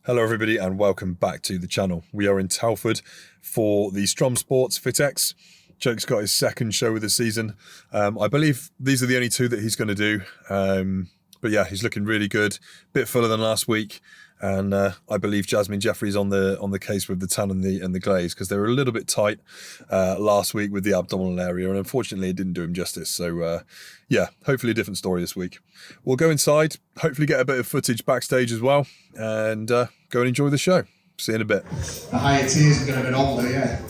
Hello everybody and welcome back to the channel. We are in Telford for the Strom Sports FitX. Jake's got his second show of the season. I believe these are the only two that he's going to do. But yeah, he's looking really good. Bit fuller than last week. And I believe Jasmine Jeffrey's on the case with the tan and the glaze because they were a little bit tight last week with the abdominal area, and unfortunately it didn't do him justice. So yeah, hopefully a different story this week. We'll go inside, hopefully get a bit of footage backstage as well, and go and enjoy the show. See you in a bit. The higher tiers are going to be older, yeah.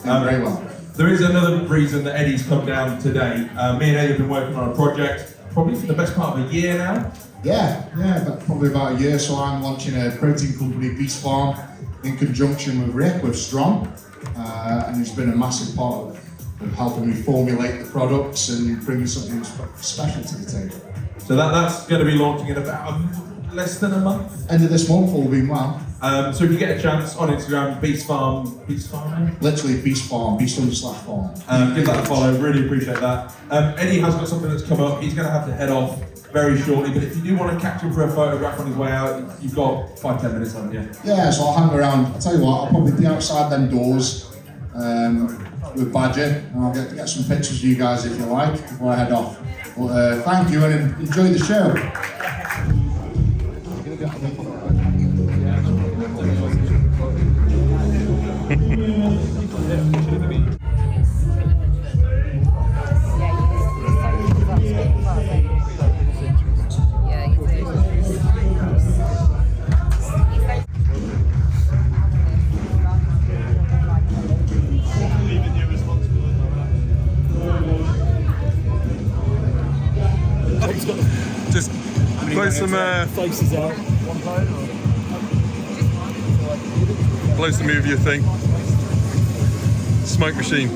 Very well. There is another reason that Eddie's come down today. Me and Eddie have been working on a project probably for the best part of a year now. Yeah, probably about a year. So I'm launching a protein company, Beast Farm, in conjunction with Rick, with Strom, and he's been a massive part of helping me formulate the products and bringing something special to the table. So that's going to be launching in about less than a month. End of this month, all being well. So if you get a chance on Instagram, Beast Farm. Literally Beast Farm, Beast_farm. Give that a follow, really appreciate that. Eddie has got something that's come up. He's going to have to head off very shortly, but if you do want to catch him for a photograph on his way out, you've got 5-10 minutes, haven't you? Yeah, so I'll hang around. I'll tell you what, I'll probably be outside them doors with Badger, and I'll get some pictures of you guys if you like before I head off. But thank you and enjoy the show. Just blow some faces out. blow some of your thing. Smoke machine.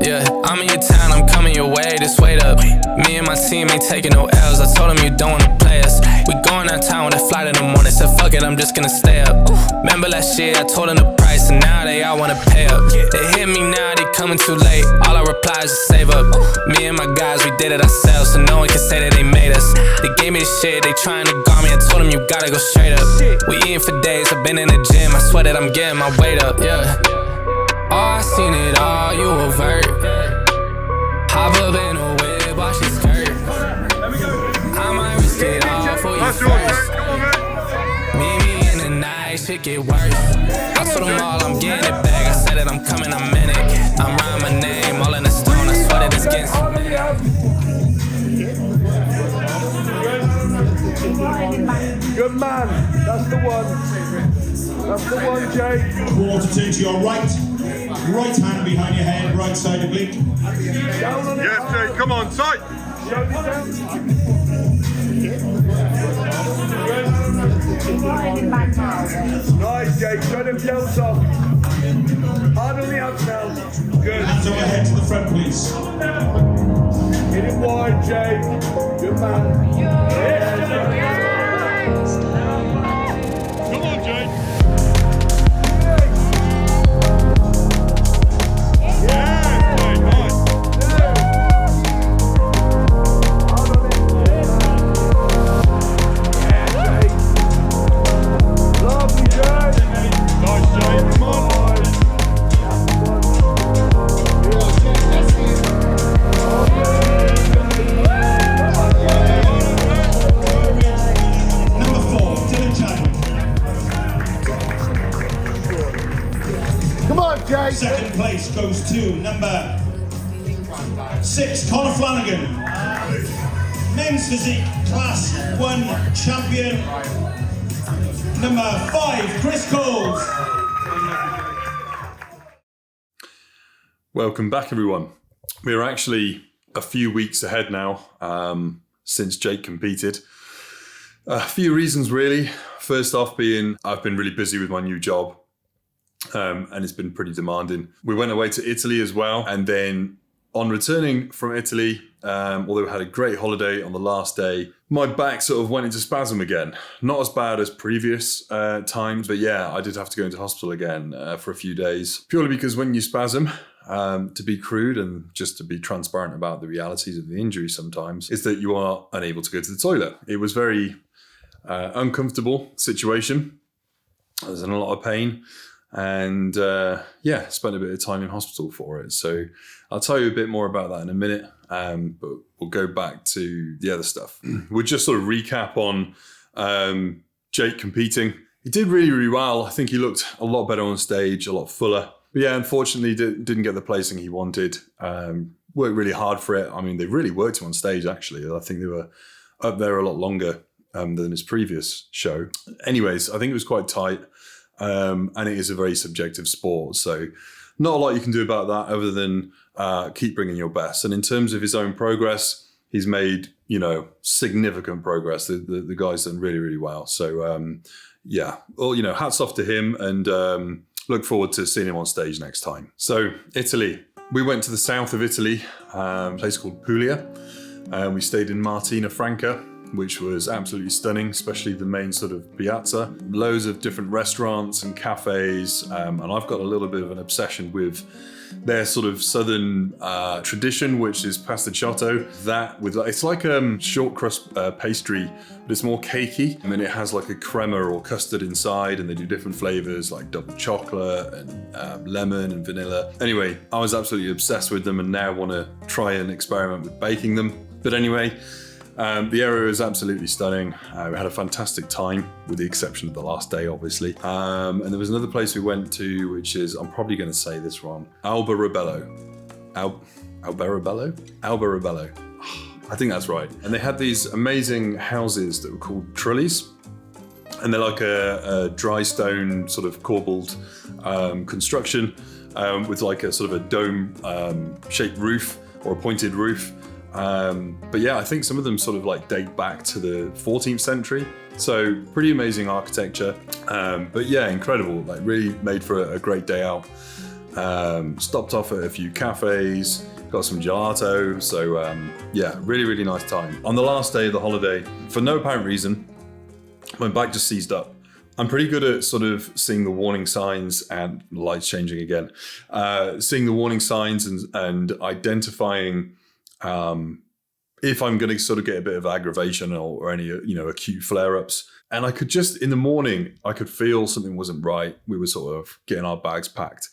Yeah, I'm in your town, I'm coming your way, just wait up. Me and my team ain't taking no L's, I told them you don't wanna play us. We going out town with a flight in the morning, said fuck it, I'm just gonna stay up. Remember last year, I told them the price, and now they all wanna pay up. They hit me now, they coming too late, all I reply is just save up. Me and my guys, we did it ourselves, so no one can say that they made us. They gave me the shit, they trying to guard me, I told them you gotta go straight up. We eating for days, I've been in the gym, I swear that I'm getting my weight up, yeah. Oh, I seen it all, you avert. Hop up in a whip, watch it skirt. I might risk it all for you first. Meet me in the night, shit get worse. I told them all I'm getting it back. I said that I'm coming, I'm in it. I'm writing my name all in the stone. I swear that it's getting cemented. Good man, that's the one. That's the one, Jake. Quarter turn to your right. Right hand behind your head, right side oblique. Down on it. Yes, Jake, come on, tight. Show it down. Nice, Jake. Show them gels off. Hard on the abs now. Good. Hands overhead to the front, please. Hit it wide, Jake. Good man. Yeah. Come on, Jake. Second place goes to number 6, Conor Flanagan. Men's physique class 1 champion. Number 5, Chris Coles. Welcome back, everyone. We're actually a few weeks ahead now since Jake competed. A few reasons, really. First off being I've been really busy with my new job. And it's been pretty demanding. We went away to Italy as well. And then on returning from Italy, although we had a great holiday on the last day, my back sort of went into spasm again. Not as bad as previous times, but yeah, I did have to go into hospital again for a few days. Purely because when you spasm, to be crude and just to be transparent about the realities of the injury sometimes, is that you are unable to go to the toilet. It was very uncomfortable situation. I was in a lot of pain and spent a bit of time in hospital for it. So I'll tell you a bit more about that in a minute, but we'll go back to the other stuff. We'll just sort of recap on Jake competing. He did really, really well. I think he looked a lot better on stage, a lot fuller. But yeah, unfortunately, didn't get the placing he wanted. Worked really hard for it. I mean, they really worked him on stage, actually. I think they were up there a lot longer than his previous show. Anyways, I think it was quite tight. And it is a very subjective sport. So not a lot you can do about that other than keep bringing your best. And in terms of his own progress, he's made, significant progress. The guy's done really, really well. So, well, hats off to him and look forward to seeing him on stage next time. So Italy, we went to the south of Italy, a place called Puglia. We stayed in Martina Franca, which was absolutely stunning, especially the main sort of piazza. Loads of different restaurants and cafes. And I've got a little bit of an obsession with their sort of southern tradition, which is pasticciotto. It's like short crust pastry, but it's more cakey. And then it has like a crema or custard inside, and they do different flavors like double chocolate and lemon and vanilla. Anyway, I was absolutely obsessed with them and now want to try and experiment with baking them. But anyway, the area was absolutely stunning. We had a fantastic time, with the exception of the last day, obviously. And there was another place we went to, which is, I'm probably going to say this wrong, Alberobello. Alberobello. I think that's right. And they had these amazing houses that were called trullis. And they're like a dry stone sort of corbelled construction with like a sort of a dome shaped roof or a pointed roof. But yeah, I think some of them sort of like date back to the 14th century. So pretty amazing architecture. But yeah, incredible. Like really made for a great day out. Stopped off at a few cafes, got some gelato. So yeah, really, really nice time. On the last day of the holiday, for no apparent reason, my back just seized up. I'm pretty good at sort of seeing the warning signs and lights changing again. Seeing the warning signs and identifying if I'm going to sort of get a bit of aggravation or any, acute flare-ups. And I could just, in the morning, I could feel something wasn't right. We were sort of getting our bags packed.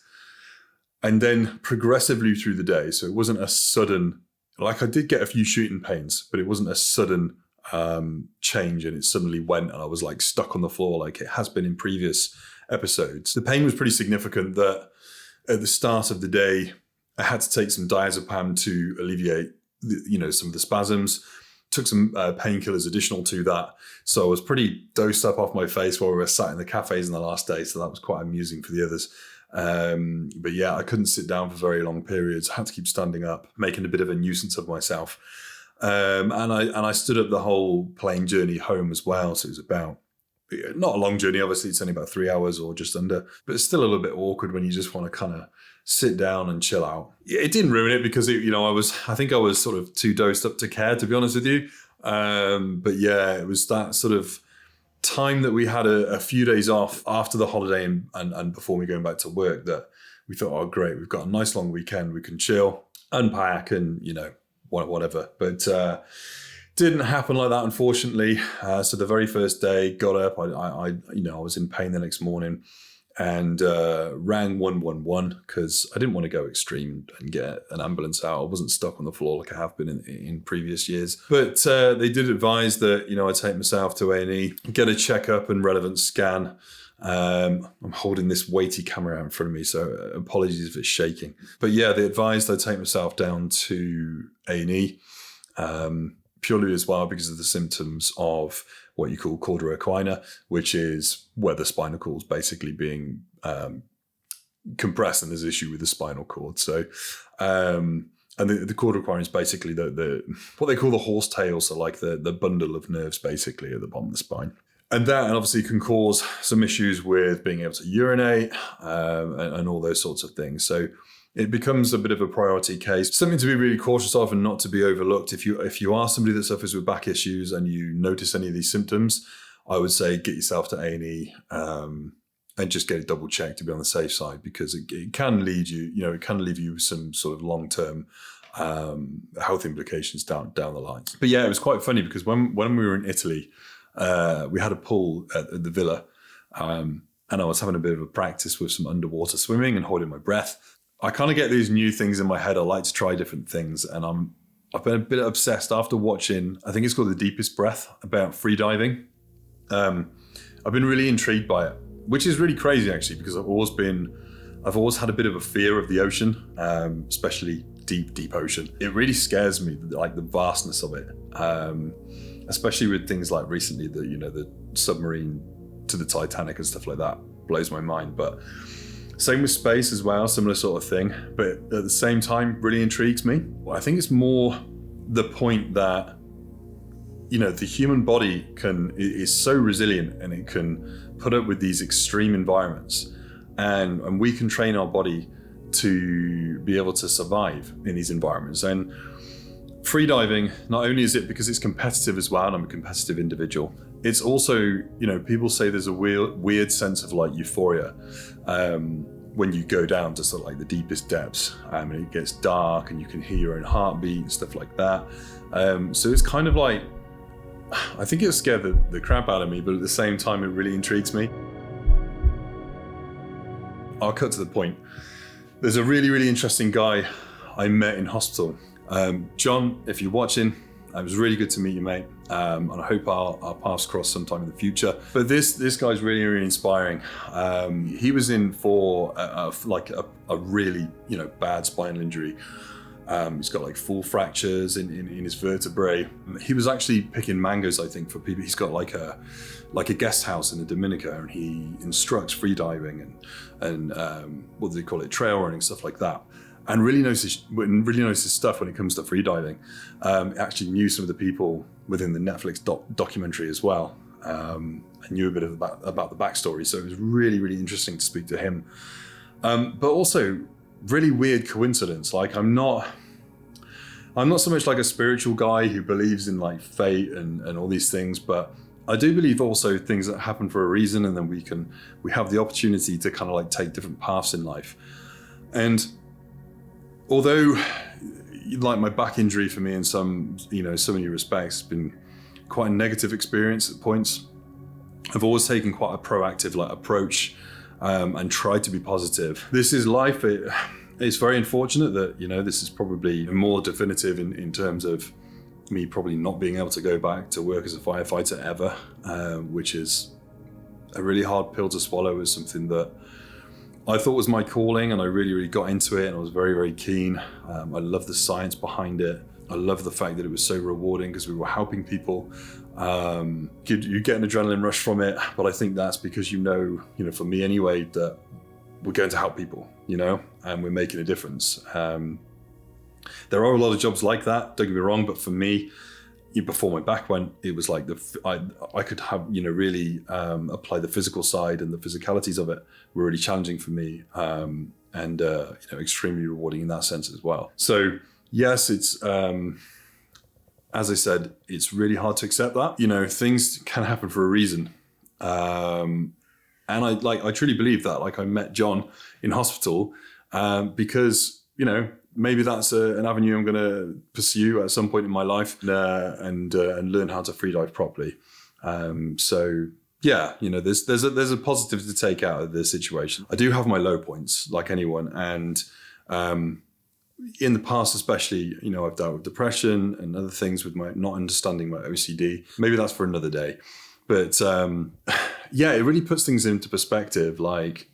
And then progressively through the day, so it wasn't a sudden, like I did get a few shooting pains, but it wasn't a sudden change and it suddenly went and I was like stuck on the floor like it has been in previous episodes. The pain was pretty significant that at the start of the day, I had to take some diazepam to alleviate some of the spasms, took some painkillers additional to that. So I was pretty dosed up off my face while we were sat in the cafes on the last day. So that was quite amusing for the others. But yeah, I couldn't sit down for very long periods. I had to keep standing up, making a bit of a nuisance of myself. And I stood up the whole plane journey home as well. So it was about, not a long journey, obviously it's only about 3 hours or just under, but it's still a little bit awkward when you just want to kind of sit down and chill out. It didn't ruin it because I think I was sort of too dosed up to care, to be honest with you. But yeah, it was that sort of time that we had a few days off after the holiday and before we going back to work that we thought, oh great, we've got a nice long weekend, we can chill, unpack and whatever. But didn't happen like that, unfortunately. So the very first day, got up, I was in pain the next morning and rang 111 because I didn't want to go extreme and get an ambulance out. I wasn't stuck on the floor like I have been in previous years. But they did advise that, I take myself to A&E, get a checkup and relevant scan. I'm holding this weighty camera out in front of me, so apologies if it's shaking. But yeah, they advised I take myself down to A&E, purely as well because of the symptoms of what you call cauda equina, which is where the spinal cord is basically being compressed and there's an issue with the spinal cord. So, and the cauda equina is basically the what they call the horse tail, so like the bundle of nerves basically at the bottom of the spine. And that obviously can cause some issues with being able to urinate and all those sorts of things. So it becomes a bit of a priority case, something to be really cautious of and not to be overlooked. If you are somebody that suffers with back issues and you notice any of these symptoms, I would say get yourself to A&E and just get it double checked to be on the safe side, because it can lead you, it can leave you some sort of long-term health implications down the line. But yeah, it was quite funny because when we were in Italy, we had a pool at the villa, and I was having a bit of a practice with some underwater swimming and holding my breath. I kind of get these new things in my head. I like to try different things, and I've been a bit obsessed after watching, I think it's called The Deepest Breath, about free diving. I've been really intrigued by it, which is really crazy actually, because I've always had a bit of a fear of the ocean, especially deep ocean. It really scares me, like the vastness of it, especially with things like recently the submarine to the Titanic and stuff like that blows my mind. But same with space as well, similar sort of thing, but at the same time really intrigues me. I think it's more the point that the human body is so resilient, and it can put up with these extreme environments, and we can train our body to be able to survive in these environments. And freediving, not only is it because it's competitive as well, and I'm a competitive individual, it's also, people say there's a weird sense of like euphoria when you go down to sort of like the deepest depths, and it gets dark and you can hear your own heartbeat and stuff like that. So it's kind of like, I think it'll scare the crap out of me, but at the same time, it really intrigues me. I'll cut to the point. There's a really, really interesting guy I met in hospital. John, if you're watching, it was really good to meet you, mate. And I hope our paths cross sometime in the future. But this guy's really, really inspiring. He was in for a really, bad spinal injury. He's got like full fractures in his vertebrae. He was actually picking mangoes, I think, for people. He's got like a guest house in the Dominica, and he instructs freediving and what do they call it, trail running, stuff like that. And really knows his stuff when it comes to freediving. Actually knew some of the people within the Netflix documentary as well. I knew a bit about the backstory, so it was really, really interesting to speak to him. But also, really weird coincidence. Like I'm not so much like a spiritual guy who believes in like fate and all these things, but I do believe also things that happen for a reason, and then we have the opportunity to kind of like take different paths in life. And although like my back injury for me in so many respects has been quite a negative experience at points, I've always taken quite a proactive like approach and tried to be positive. This is life. It's very unfortunate that, this is probably more definitive in terms of me probably not being able to go back to work as a firefighter ever, which is a really hard pill to swallow. Is something that I thought was my calling, and I really, really got into it, and I was very, very keen. I love the science behind it. I love the fact that it was so rewarding because we were helping people. You get an adrenaline rush from it, but I think that's because for me anyway, that we're going to help people, and we're making a difference. There are a lot of jobs like that, don't get me wrong, but for me, before my back went, it was like I could have really apply the physical side, and the physicalities of it were really challenging for me, and extremely rewarding in that sense as well. So yes, it's as I said, it's really hard to accept that. Things can happen for a reason, and I truly believe that. Like I met John in hospital because maybe that's an avenue I'm going to pursue at some point in my life, and learn how to freedive properly. So yeah, there's a positive to take out of this situation. I do have my low points, like anyone, and in the past especially, I've dealt with depression and other things with my not understanding my OCD. Maybe that's for another day. But yeah, it really puts things into perspective. Like,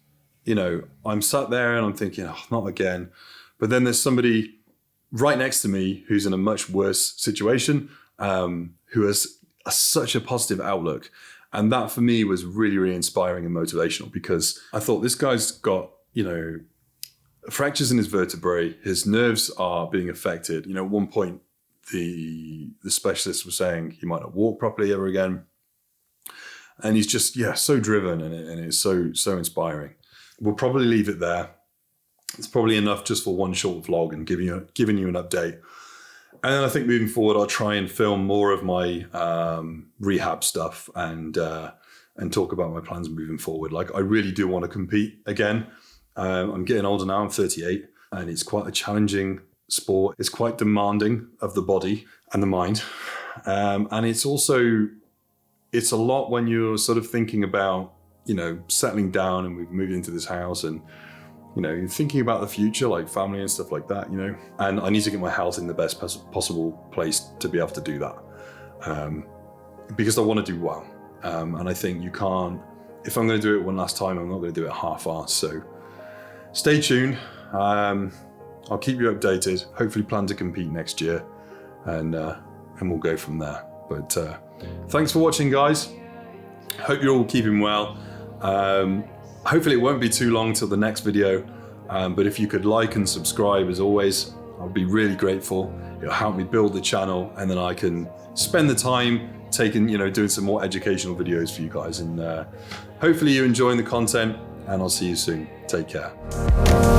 I'm sat there and I'm thinking, oh, not again. But then there's somebody right next to me who's in a much worse situation, who has such a positive outlook. And that for me was really, really inspiring and motivational, because I thought this guy's got, fractures in his vertebrae, his nerves are being affected. At one point, the specialist was saying he might not walk properly ever again. And he's just, so driven, and it's so inspiring. We'll probably leave it there. It's probably enough just for one short vlog and giving you an update. And then I think moving forward, I'll try and film more of my rehab stuff and and talk about my plans moving forward. Like, I really do want to compete again. I'm getting older now, I'm 38, and it's quite a challenging sport. It's quite demanding of the body and the mind. And it's a lot when you're sort of thinking about, you know, settling down, and we've moved into this house, and, you know, you're thinking about the future, like family and stuff like that, you know, and I need to get my health in the best possible place to be able to do that. Because I want to do well. And I think you can't, if I'm going to do it one last time, I'm not going to do it half-assed. So stay tuned. I'll keep you updated. Hopefully plan to compete next year, and we'll go from there. But thanks for watching, guys. Hope you're all keeping well. Hopefully it won't be too long till the next video. But if you could like and subscribe, as always, I'll be really grateful. It'll help me build the channel, and then I can spend the time doing some more educational videos for you guys. And hopefully you're enjoying the content, and I'll see you soon. Take care.